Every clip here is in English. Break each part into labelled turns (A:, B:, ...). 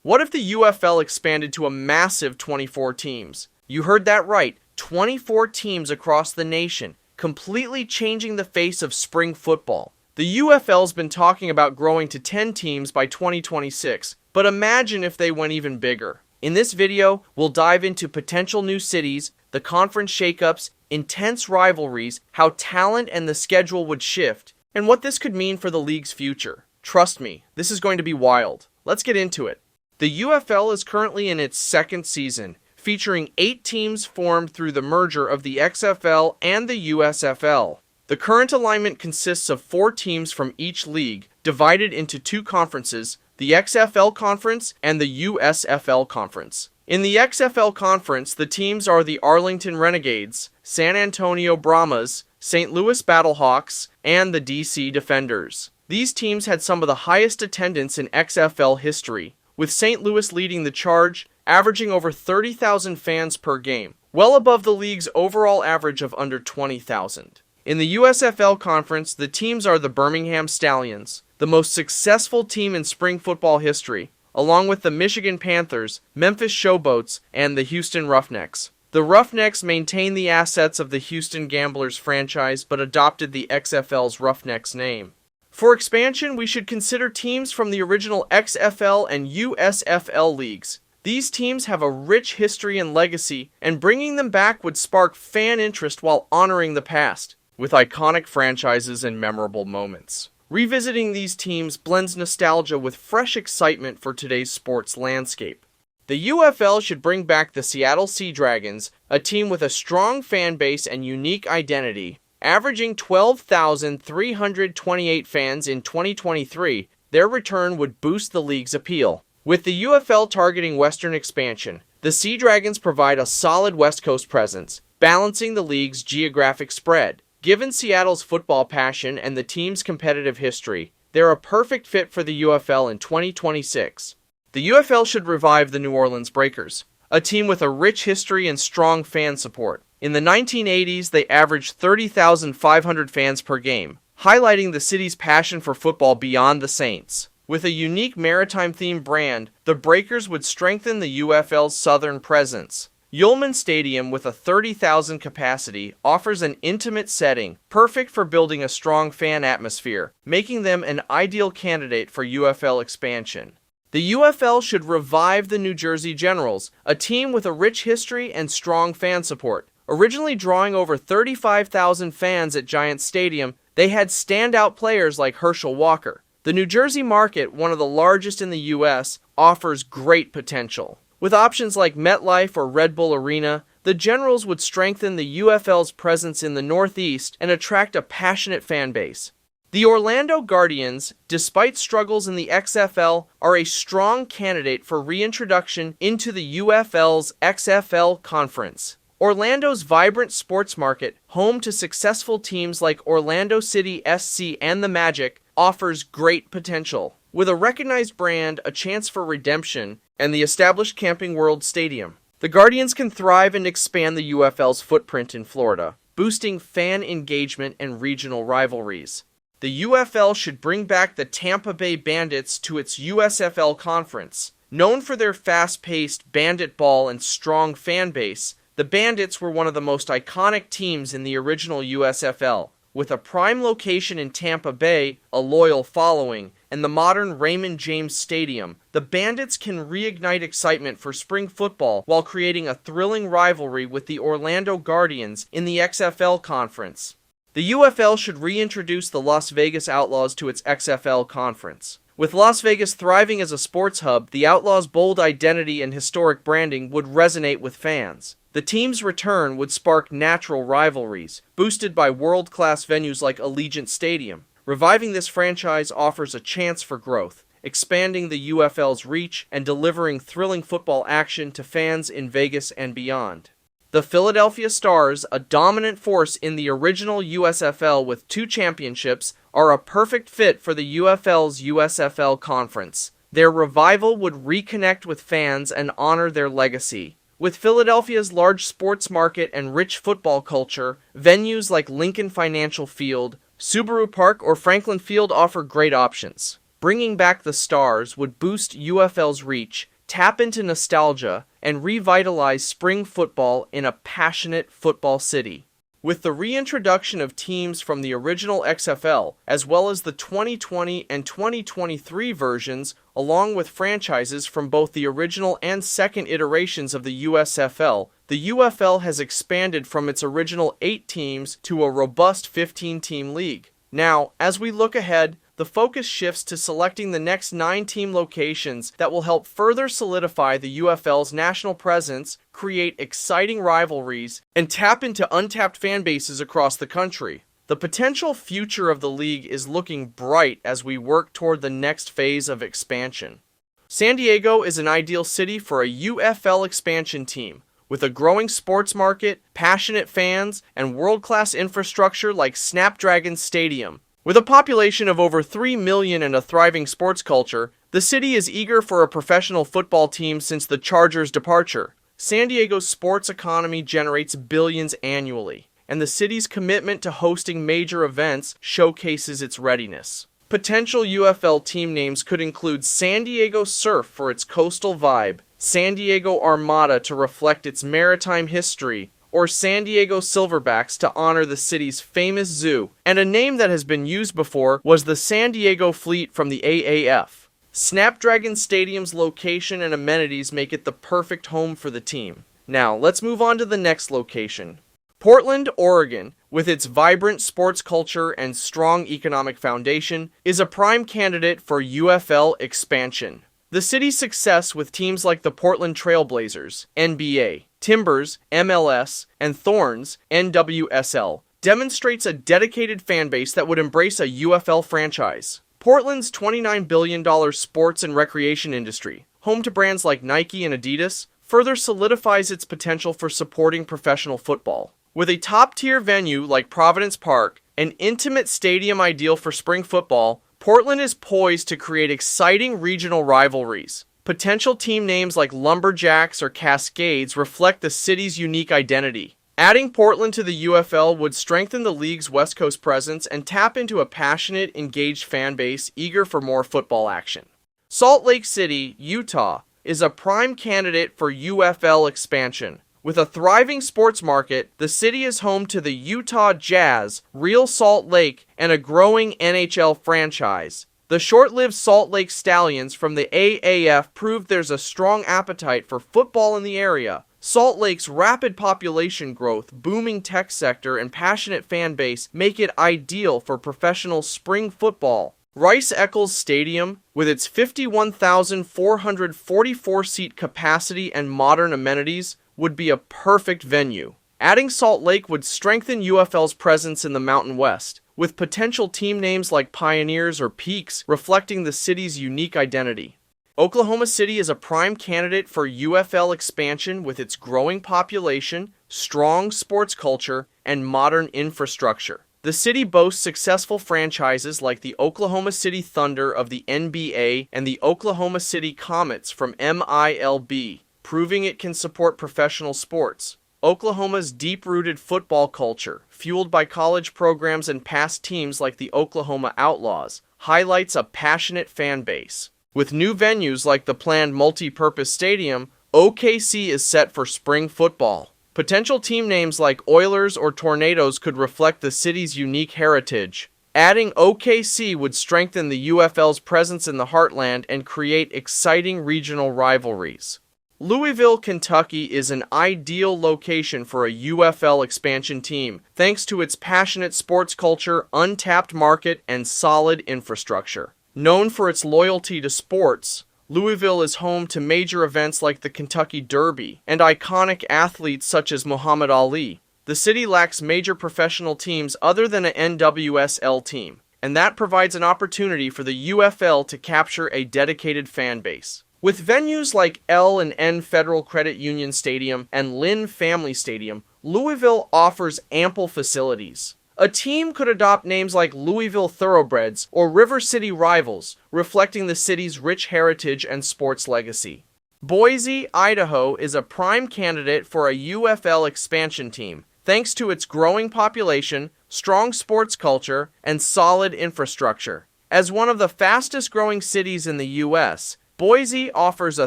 A: What if the UFL expanded to a massive 24 teams? You heard that right, 24 teams across the nation, completely changing the face of spring football. The UFL's been talking about growing to 10 teams by 2026, but imagine if they went even bigger. In this video, we'll dive into potential new cities, the conference shakeups, intense rivalries, how talent and the schedule would shift, and what this could mean for the league's future. Trust me, this is going to be wild. Let's get into it. The UFL is currently in its second season, featuring 8 teams formed through the merger of the XFL and the USFL. The current alignment consists of 4 teams from each league, divided into 2 conferences, the XFL Conference and the USFL Conference. In the XFL Conference, the teams are the Arlington Renegades, San Antonio Brahmas, St. Louis Battlehawks, and the DC Defenders. These teams had some of the highest attendance in XFL history, with St. Louis leading the charge, averaging over 30,000 fans per game, well above the league's overall average of under 20,000. In the USFL Conference, the teams are the Birmingham Stallions, the most successful team in spring football history, along with the Michigan Panthers, Memphis Showboats, and the Houston Roughnecks. The Roughnecks maintain the assets of the Houston Gamblers franchise but adopted the XFL's Roughnecks name. For expansion, we should consider teams from the original XFL and USFL leagues. These teams have a rich history and legacy, and bringing them back would spark fan interest while honoring the past, with iconic franchises and memorable moments. Revisiting these teams blends nostalgia with fresh excitement for today's sports landscape. The UFL should bring back the Seattle Sea Dragons, a team with a strong fan base and unique identity. Averaging 12,328 fans in 2023, their return would boost the league's appeal. With the UFL targeting Western expansion, the Sea Dragons provide a solid West Coast presence, balancing the league's geographic spread. Given Seattle's football passion and the team's competitive history, they're a perfect fit for the UFL in 2026. The UFL should revive the New Orleans Breakers, a team with a rich history and strong fan support. In the 1980s, they averaged 30,500 fans per game, highlighting the city's passion for football beyond the Saints. With a unique maritime-themed brand, the Breakers would strengthen the UFL's southern presence. Yulman Stadium, with a 30,000 capacity, offers an intimate setting, perfect for building a strong fan atmosphere, making them an ideal candidate for UFL expansion. The UFL should revive the New Jersey Generals, a team with a rich history and strong fan support. Originally drawing over 35,000 fans at Giant Stadium, they had standout players like Herschel Walker. The New Jersey market, one of the largest in the U.S., offers great potential. With options like MetLife or Red Bull Arena, the Generals would strengthen the UFL's presence in the Northeast and attract a passionate fan base. The Orlando Guardians, despite struggles in the XFL, are a strong candidate for reintroduction into the UFL's XFL Conference. Orlando's vibrant sports market, home to successful teams like Orlando City SC and the Magic, offers great potential. With a recognized brand, a chance for redemption, and the established Camping World Stadium, the Guardians can thrive and expand the UFL's footprint in Florida, boosting fan engagement and regional rivalries. The UFL should bring back the Tampa Bay Bandits to its USFL conference. Known for their fast-paced bandit ball and strong fan base, the Bandits were one of the most iconic teams in the original USFL. With a prime location in Tampa Bay, a loyal following, and the modern Raymond James Stadium, the Bandits can reignite excitement for spring football while creating a thrilling rivalry with the Orlando Guardians in the XFL Conference. The UFL should reintroduce the Las Vegas Outlaws to its XFL Conference. With Las Vegas thriving as a sports hub, the Outlaws' bold identity and historic branding would resonate with fans. The team's return would spark natural rivalries, boosted by world-class venues like Allegiant Stadium. Reviving this franchise offers a chance for growth, expanding the UFL's reach and delivering thrilling football action to fans in Vegas and beyond. The Philadelphia Stars, a dominant force in the original USFL with 2 championships, are a perfect fit for the UFL's USFL Conference. Their revival would reconnect with fans and honor their legacy. With Philadelphia's large sports market and rich football culture, venues like Lincoln Financial Field, Subaru Park, or Franklin Field offer great options. Bringing back the Stars would boost UFL's reach, tap into nostalgia, and revitalize spring football in a passionate football city. With the reintroduction of teams from the original XFL, as well as the 2020 and 2023 versions, along with franchises from both the original and second iterations of the USFL, the UFL has expanded from its original 8 teams to a robust 15-team league. Now, as we look ahead, the focus shifts to selecting the next 9-team locations that will help further solidify the UFL's national presence, create exciting rivalries, and tap into untapped fan bases across the country. The potential future of the league is looking bright as we work toward the next phase of expansion. San Diego is an ideal city for a UFL expansion team. With a growing sports market, passionate fans, and world-class infrastructure like Snapdragon Stadium. With a population of over 3 million and a thriving sports culture, the city is eager for a professional football team since the Chargers' departure. San Diego's sports economy generates billions annually, and the city's commitment to hosting major events showcases its readiness. Potential UFL team names could include San Diego Surf for its coastal vibe, San Diego Armada to reflect its maritime history, or San Diego Silverbacks to honor the city's famous zoo, and a name that has been used before was the San Diego Fleet from the AAF. Snapdragon Stadium's location and amenities make it the perfect home for the team. Now, let's move on to the next location. Portland, Oregon, with its vibrant sports culture and strong economic foundation, is a prime candidate for UFL expansion. The city's success with teams like the Portland Trail Blazers, NBA, Timbers, MLS, and Thorns, NWSL, demonstrates a dedicated fan base that would embrace a UFL franchise. Portland's $29 billion sports and recreation industry, home to brands like Nike and Adidas, further solidifies its potential for supporting professional football. With a top-tier venue like Providence Park, an intimate stadium ideal for spring football, Portland is poised to create exciting regional rivalries. Potential team names like Lumberjacks or Cascades reflect the city's unique identity. Adding Portland to the UFL would strengthen the league's West Coast presence and tap into a passionate, engaged fan base eager for more football action. Salt Lake City, Utah, is a prime candidate for UFL expansion. With a thriving sports market, the city is home to the Utah Jazz, Real Salt Lake, and a growing NHL franchise. The short-lived Salt Lake Stallions from the AAF proved there's a strong appetite for football in the area. Salt Lake's rapid population growth, booming tech sector, and passionate fan base make it ideal for professional spring football. Rice-Eccles Stadium, with its 51,444-seat capacity and modern amenities, would be a perfect venue. Adding Salt Lake would strengthen UFL's presence in the Mountain West, with potential team names like Pioneers or Peaks reflecting the city's unique identity. Oklahoma City is a prime candidate for UFL expansion with its growing population, strong sports culture, and modern infrastructure. The city boasts successful franchises like the Oklahoma City Thunder of the NBA and the Oklahoma City Comets from MILB, proving it can support professional sports. Oklahoma's deep-rooted football culture, fueled by college programs and past teams like the Oklahoma Outlaws, highlights a passionate fan base. With new venues like the planned multi-purpose stadium, OKC is set for spring football. Potential team names like Oilers or Tornadoes could reflect the city's unique heritage. Adding OKC would strengthen the UFL's presence in the heartland and create exciting regional rivalries. Louisville, Kentucky is an ideal location for a UFL expansion team, thanks to its passionate sports culture, untapped market, and solid infrastructure. Known for its loyalty to sports, Louisville is home to major events like the Kentucky Derby and iconic athletes such as Muhammad Ali. The city lacks major professional teams other than an NWSL team, and that provides an opportunity for the UFL to capture a dedicated fan base. With venues like L&N Federal Credit Union Stadium and Lynn Family Stadium, Louisville offers ample facilities. A team could adopt names like Louisville Thoroughbreds or River City Rivals, reflecting the city's rich heritage and sports legacy. Boise, Idaho is a prime candidate for a UFL expansion team, thanks to its growing population, strong sports culture, and solid infrastructure. As one of the fastest-growing cities in the U.S., Boise offers a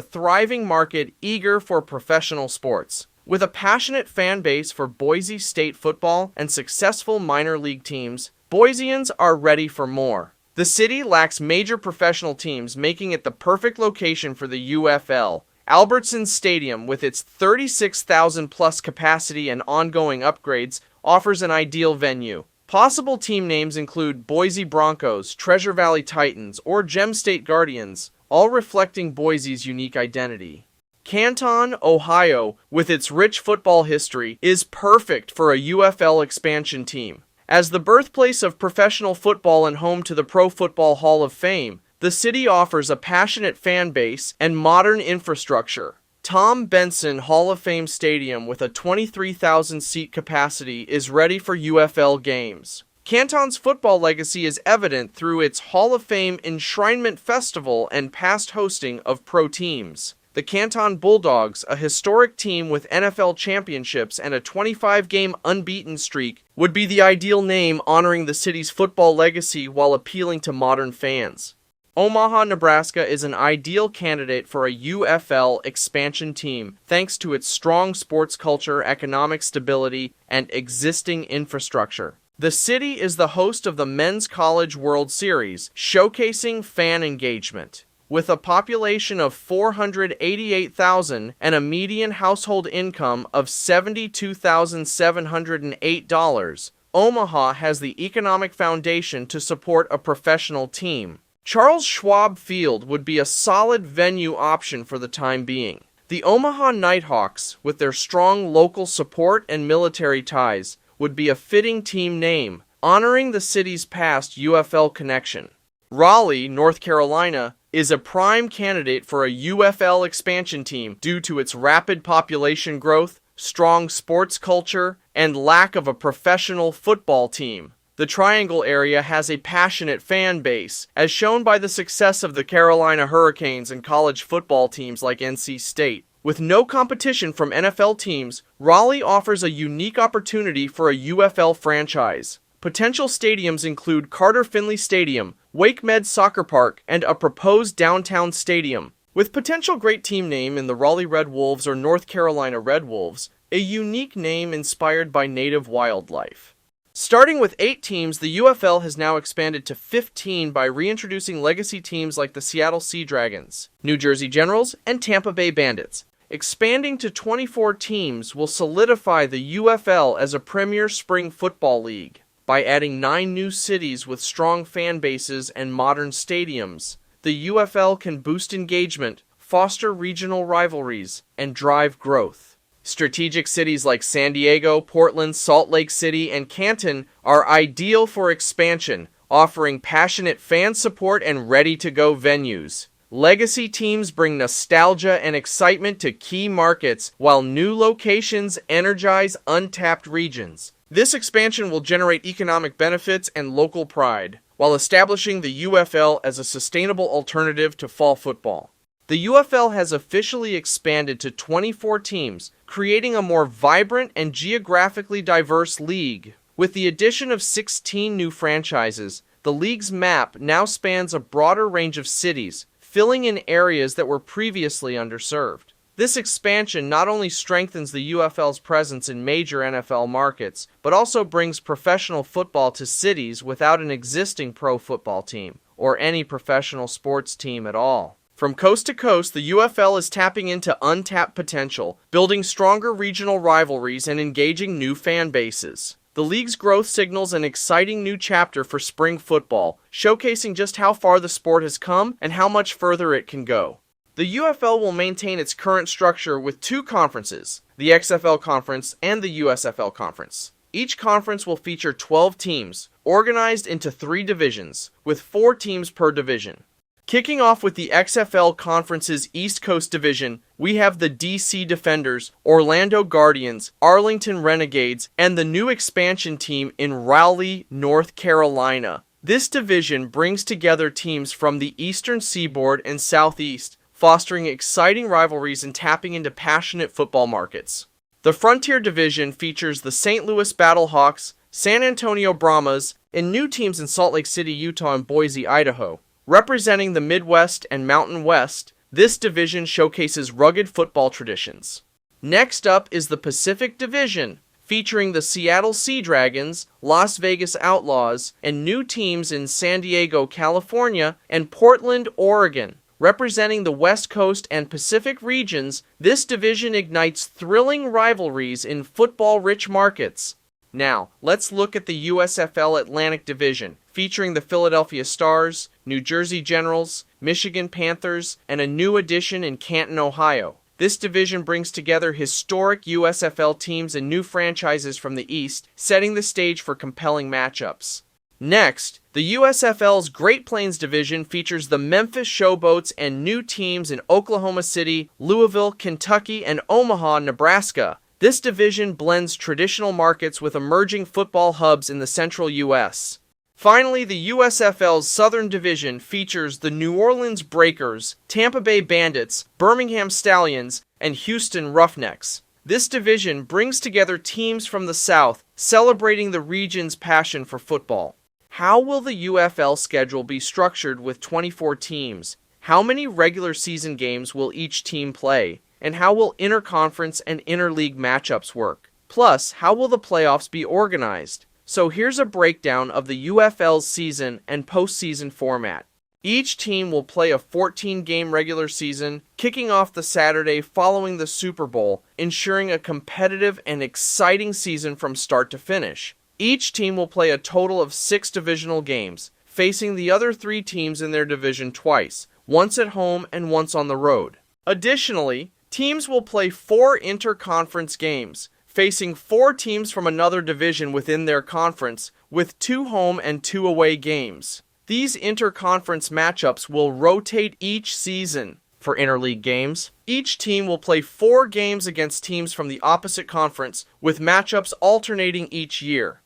A: thriving market eager for professional sports. With a passionate fan base for Boise State football and successful minor league teams, Boiseans are ready for more. The city lacks major professional teams, making it the perfect location for the UFL. Albertson Stadium, with its 36,000-plus capacity and ongoing upgrades, offers an ideal venue. Possible team names include Boise Broncos, Treasure Valley Titans, or Gem State Guardians, all reflecting Boise's unique identity. Canton, Ohio, with its rich football history, is perfect for a UFL expansion team. As the birthplace of professional football and home to the Pro Football Hall of Fame, the city offers a passionate fan base and modern infrastructure. Tom Benson Hall of Fame Stadium, with a 23,000-seat capacity, is ready for UFL games. Canton's football legacy is evident through its Hall of Fame Enshrinement Festival and past hosting of pro teams. The Canton Bulldogs, a historic team with NFL championships and a 25-game unbeaten streak, would be the ideal name honoring the city's football legacy while appealing to modern fans. Omaha, Nebraska is an ideal candidate for a UFL expansion team thanks to its strong sports culture, economic stability, and existing infrastructure. The city is the host of the Men's College World Series, showcasing fan engagement. With a population of 488,000 and a median household income of $72,708, Omaha has the economic foundation to support a professional team. Charles Schwab Field would be a solid venue option for the time being. The Omaha Nighthawks, with their strong local support and military ties, would be a fitting team name, honoring the city's past UFL connection. Raleigh, North Carolina, is a prime candidate for a UFL expansion team due to its rapid population growth, strong sports culture, and lack of a professional football team. The Triangle area has a passionate fan base, as shown by the success of the Carolina Hurricanes and college football teams like NC State. With no competition from NFL teams, Raleigh offers a unique opportunity for a UFL franchise. Potential stadiums include Carter Finley Stadium, Wake Med Soccer Park, and a proposed downtown stadium. With potential great team name in the Raleigh Red Wolves or North Carolina Red Wolves, a unique name inspired by native wildlife. Starting with 8 teams, the UFL has now expanded to 15 by reintroducing legacy teams like the Seattle Sea Dragons, New Jersey Generals, and Tampa Bay Bandits. Expanding to 24 teams will solidify the UFL as a premier spring football league. By adding 9 new cities with strong fan bases and modern stadiums, the UFL can boost engagement, foster regional rivalries, and drive growth. Strategic cities like San Diego, Portland, Salt Lake City, and Canton are ideal for expansion, offering passionate fan support and ready-to-go venues. Legacy teams bring nostalgia and excitement to key markets, while new locations energize untapped regions. This expansion will generate economic benefits and local pride, while establishing the UFL as a sustainable alternative to fall football. The UFL has officially expanded to 24 teams, creating a more vibrant and geographically diverse league. With the addition of 16 new franchises, the league's map now spans a broader range of cities, filling in areas that were previously underserved. This expansion not only strengthens the UFL's presence in major NFL markets, but also brings professional football to cities without an existing pro football team, or any professional sports team at all. From coast to coast, the UFL is tapping into untapped potential, building stronger regional rivalries and engaging new fan bases. The league's growth signals an exciting new chapter for spring football, showcasing just how far the sport has come and how much further it can go. The UFL will maintain its current structure with 2 conferences, the XFL Conference and the USFL Conference. Each conference will feature 12 teams, organized into 3 divisions, with 4 teams per division. Kicking off with the XFL Conference's East Coast Division, we have the DC Defenders, Orlando Guardians, Arlington Renegades, and the new expansion team in Raleigh, North Carolina. This division brings together teams from the Eastern Seaboard and Southeast, fostering exciting rivalries and tapping into passionate football markets. The Frontier Division features the St. Louis Battlehawks, San Antonio Brahmas, and new teams in Salt Lake City, Utah, and Boise, Idaho. Representing the Midwest and Mountain West, This division showcases rugged football traditions. Next up is the Pacific Division, featuring the Seattle Sea Dragons, Las Vegas Outlaws, and new teams in San Diego, California, and Portland, Oregon. Representing the West Coast and Pacific regions, this division ignites thrilling rivalries in football-rich markets. Now, let's look at the USFL Atlantic Division, featuring the Philadelphia Stars, New Jersey Generals, Michigan Panthers, and a new addition in Canton, Ohio. This division brings together historic USFL teams and new franchises from the East, setting the stage for compelling matchups. Next, the USFL's Great Plains Division features the Memphis Showboats and new teams in Oklahoma City, Louisville, Kentucky, and Omaha, Nebraska. This division blends traditional markets with emerging football hubs in the central U.S. Finally, the USFL's Southern Division features the New Orleans Breakers, Tampa Bay Bandits, Birmingham Stallions, and Houston Roughnecks. This division brings together teams from the South, celebrating the region's passion for football. How will the UFL schedule be structured with 24 teams? How many regular season games will each team play? And how will interconference and interleague matchups work? Plus, how will the playoffs be organized? So here's a breakdown of the UFL's season and postseason format. Each team will play a 14-game regular season, kicking off the Saturday following the Super Bowl, ensuring a competitive and exciting season from start to finish. Each team will play a total of 6 divisional games, facing the other 3 teams in their division twice, once at home and once on the road. Additionally, teams will play 4 interconference games, facing 4 teams from another division within their conference, with 2 home and 2 away games. These interconference matchups will rotate each season. For interleague games, each team will play 4 games against teams from the opposite conference, with matchups alternating each year.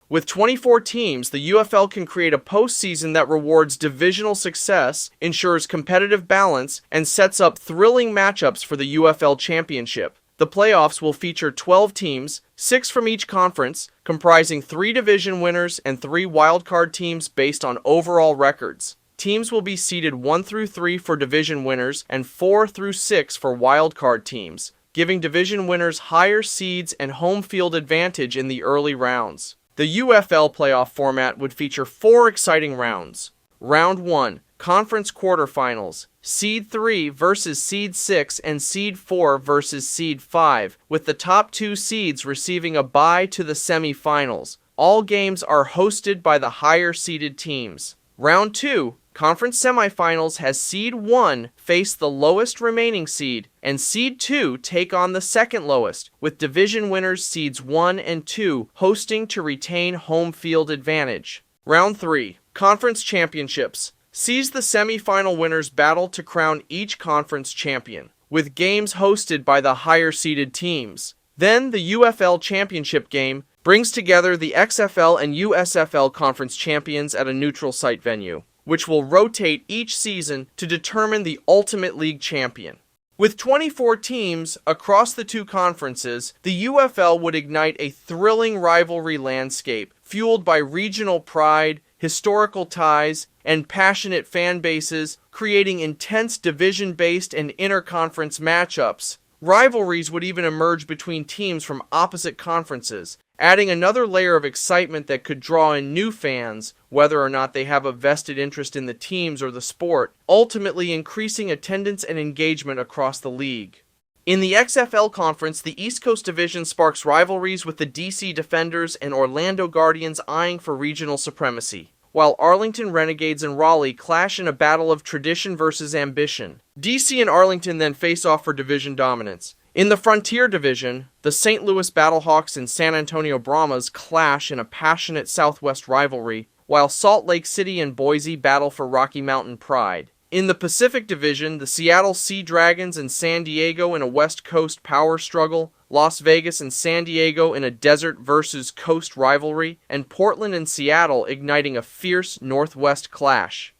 A: With 24 teams, the UFL can create a postseason that rewards divisional success, ensures competitive balance, and sets up thrilling matchups for the UFL Championship. The playoffs will feature 12 teams, 6 from each conference, comprising 3 division winners and 3 wildcard teams based on overall records. Teams will be seeded 1 through 3 for division winners and 4 through 6 for wildcard teams, giving division winners higher seeds and home field advantage in the early rounds. The UFL playoff format would feature 4 exciting rounds. Round 1, Conference Quarterfinals, Seed 3 versus Seed 6 and Seed 4 versus Seed 5, with the top 2 seeds receiving a bye to the semifinals. All games are hosted by the higher-seeded teams. Round 2, Conference Semifinals, has Seed 1 face the lowest remaining seed, and Seed 2 take on the second lowest, with division winners Seeds 1 and 2 hosting to retain home field advantage. Round 3, Conference Championships, sees the semifinal winners battle to crown each conference champion, with games hosted by the higher-seeded teams. Then the UFL Championship game brings together the XFL and USFL conference champions at a neutral site venue, which will rotate each season to determine the ultimate league champion. With 24 teams across the 2 conferences, the UFL would ignite a thrilling rivalry landscape fueled by regional pride, historical ties, and passionate fan bases, creating intense division-based and interconference matchups. Rivalries would even emerge between teams from opposite conferences, adding another layer of excitement that could draw in new fans, whether or not they have a vested interest in the teams or the sport, ultimately increasing attendance and engagement across the league. In the XFL Conference, the East Coast Division sparks rivalries with the DC Defenders and Orlando Guardians eyeing for regional supremacy, while Arlington Renegades and Raleigh clash in a battle of tradition versus ambition. DC and Arlington then face off for division dominance. In the Frontier Division, the St. Louis Battlehawks and San Antonio Brahmas clash in a passionate Southwest rivalry, while Salt Lake City and Boise battle for Rocky Mountain pride. In the Pacific Division, the Seattle Sea Dragons and San Diego in a West Coast power struggle, Las Vegas and San Diego in a desert versus coast rivalry, and Portland and Seattle igniting a fierce Northwest clash.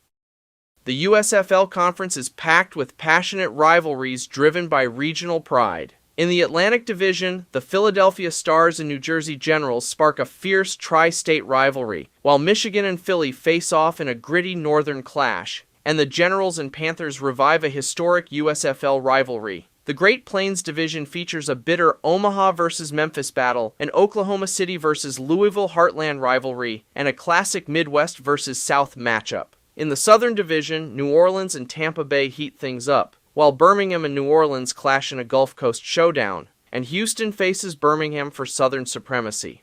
A: The USFL Conference is packed with passionate rivalries driven by regional pride. In the Atlantic Division, the Philadelphia Stars and New Jersey Generals spark a fierce tri-state rivalry, while Michigan and Philly face off in a gritty northern clash. and the Generals and Panthers revive a historic USFL rivalry. The Great Plains Division features a bitter Omaha versus Memphis battle, an Oklahoma City versus Louisville Heartland rivalry, and a classic Midwest versus South matchup. In the Southern Division, New Orleans and Tampa Bay heat things up, while Birmingham and New Orleans clash in a Gulf Coast showdown, and Houston faces Birmingham for Southern supremacy.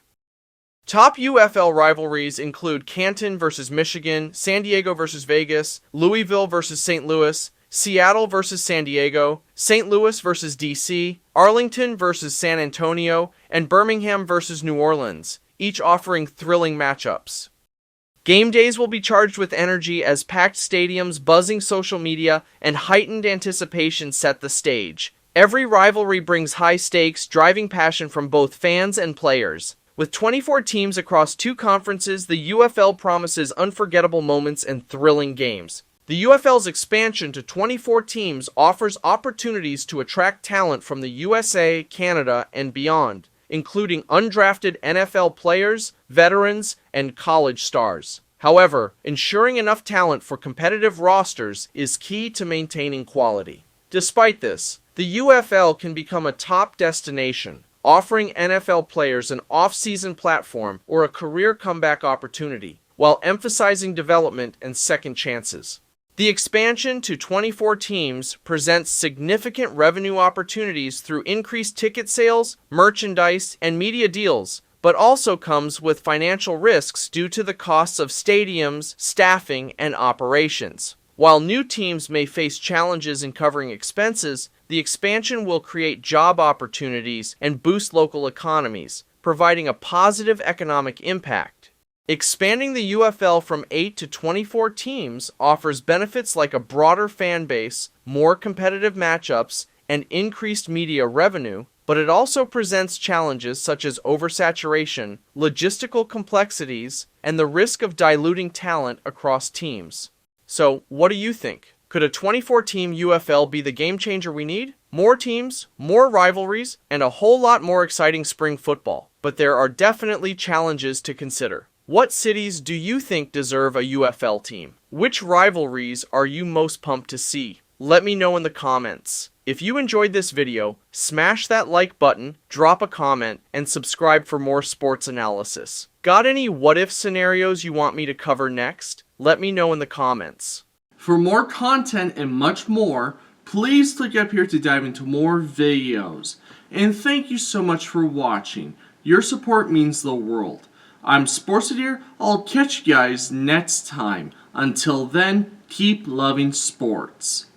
A: Top UFL rivalries include Canton versus Michigan, San Diego versus Vegas, Louisville versus St. Louis, Seattle versus San Diego, St. Louis versus DC, Arlington versus San Antonio, and Birmingham versus New Orleans, each offering thrilling matchups. Game days will be charged with energy as packed stadiums, buzzing social media, and heightened anticipation set the stage. Every rivalry brings high stakes, driving passion from both fans and players. With 24 teams across 2 conferences, the UFL promises unforgettable moments and thrilling games. The UFL's expansion to 24 teams offers opportunities to attract talent from the USA, Canada, and beyond, including undrafted NFL players, veterans, and college stars. However, ensuring enough talent for competitive rosters is key to maintaining quality. Despite this, the UFL can become a top destination, offering NFL players an off-season platform or a career comeback opportunity, while emphasizing development and second chances. The expansion to 24 teams presents significant revenue opportunities through increased ticket sales, merchandise, and media deals, but also comes with financial risks due to the costs of stadiums, staffing, and operations. While new teams may face challenges in covering expenses, the expansion will create job opportunities and boost local economies, providing a positive economic impact. Expanding the UFL from 8 to 24 teams offers benefits like a broader fan base, more competitive matchups, and increased media revenue, but it also presents challenges such as oversaturation, logistical complexities, and the risk of diluting talent across teams. So, what do you think? Could a 24-team UFL be the game changer we need? More teams, more rivalries, and a whole lot more exciting spring football. But there are definitely challenges to consider. What cities do you think deserve a UFL team? Which rivalries are you most pumped to see? Let me know in the comments. If you enjoyed this video, smash that like button, drop a comment, and subscribe for more sports analysis. Got any what-if scenarios you want me to cover next? Let me know in the comments.
B: For more content and much more, please click up here to dive into more videos. And thank you so much for watching. Your support means the world. I'm Sportsadir. I'll catch you guys next time. Until then, keep loving sports.